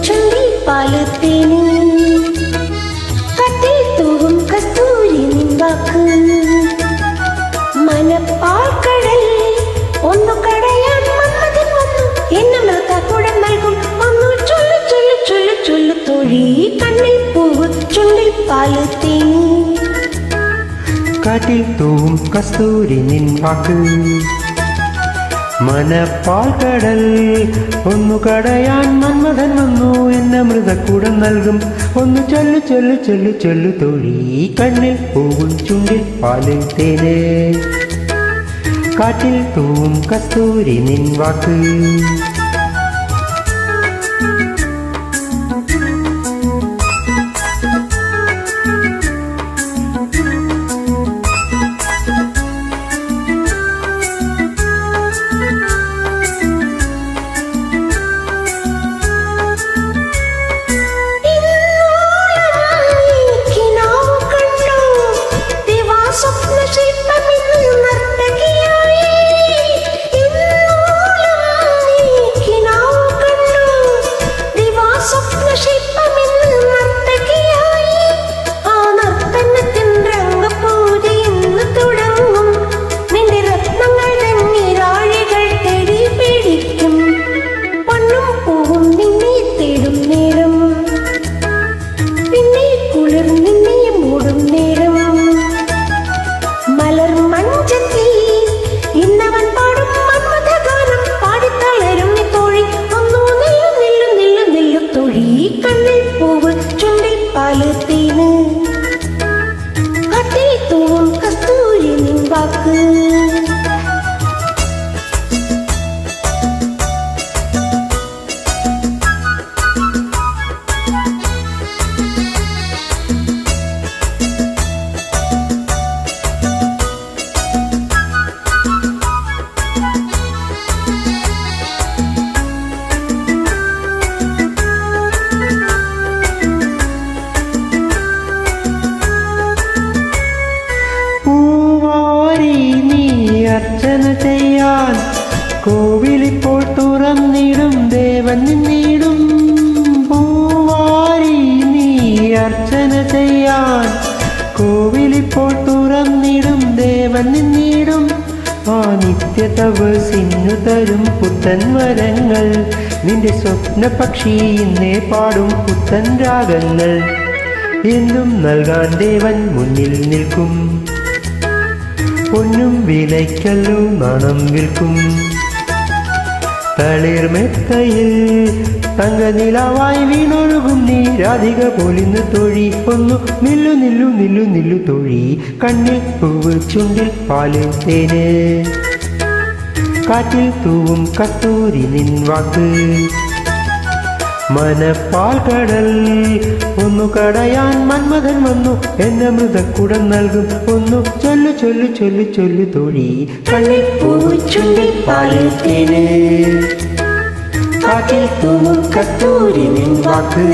ചുണ്ടി പാലത്തേന് കത്തിൽ തൂവും കസ്തൂരി നിൻ വാക്ക് മനപ്പാൽക്കടൽ ഒന്നു കടയാൻ മന്മഥൻ വന്നു എന്നെ മൃതക്കുടം നൽകും ഒന്നു ചൊല്ലു ചൊല്ലു ചൊല്ലു ചൊല്ലു തൊഴി കണ്ണിൽ പൂവ് ചുണ്ടിൽ പാലത്തേന് കാറ്റിൽ തൂവും കസ്തൂരി നിൻ വാക്ക് മനപ്പാൽക്കടൽ ഒന്നു കടയാൻ മന്മഥൻ വന്നു എന്നെ മൃതക്കൂടം നൽകും ഒന്നു ചൊല്ലു ചൊല്ലു ചൊല്ലു ചൊല്ലു തൊഴി കണ്ണിൽ പൂവും ചുണ്ടിൽ പാലിൽ തേന് കാറ്റിൽ തൂവും കസ്തൂരി നിൻ വാക്ക് കത്തിൽ തൂവും കസ്തൂരി നിൻ വാക്ക് അർച്ചന ചെയ്യാൻ കോവിലിപ്പോൾ തുറന്നിടും ദേവൻ നിന്നിടും പൂവാരി നീ അർച്ചന ചെയ്യാൻ കോവിലിപ്പോൾ തുറന്നിടും ദേവൻ നിന്നിടും ആ നിത്യ തപസ്സിനു തരും പുത്തൻ വരങ്ങൾ നിന്റെ സ്വപ്ന പക്ഷി ഇന്നേ പാടും പുത്തൻ രാഗങ്ങൾ എന്നും നൽകാൻ ദേവൻ മുന്നിൽ നിൽക്കും പൊന്നും വിലയ്ക്കല്ലോ നാണം വിൽക്കും തളിർമെത്തയിൽ തങ്കനിലാവായി വീണൊഴുകും നീ രാധിക പോലിന്ന് തൊഴി ഒന്നു നില്ലു നില്ലു നില്ലു നില്ലു തൊഴി കണ്ണിൽ പൂവ് ചുണ്ടിൽ പാല് തേന് കാറ്റിൽ തൂവും കസ്തൂരി നിൻ വാക്ക് മനപ്പാൽക്കടൽ ഒന്നു കടയാൻ മന്മഥൻ വന്നു എന്നെ മൃതക്കുടം നൽകും ഒന്നു ചൊല്ലു ചൊല്ലു ചൊല്ലു ചൊല്ലു തൊഴി കണ്ണിൽ പൂവ് ചുണ്ടിൽ പാല് തേന് കാറ്റിൽ തൂവും കസ്തൂരി നിൻ വാക്ക്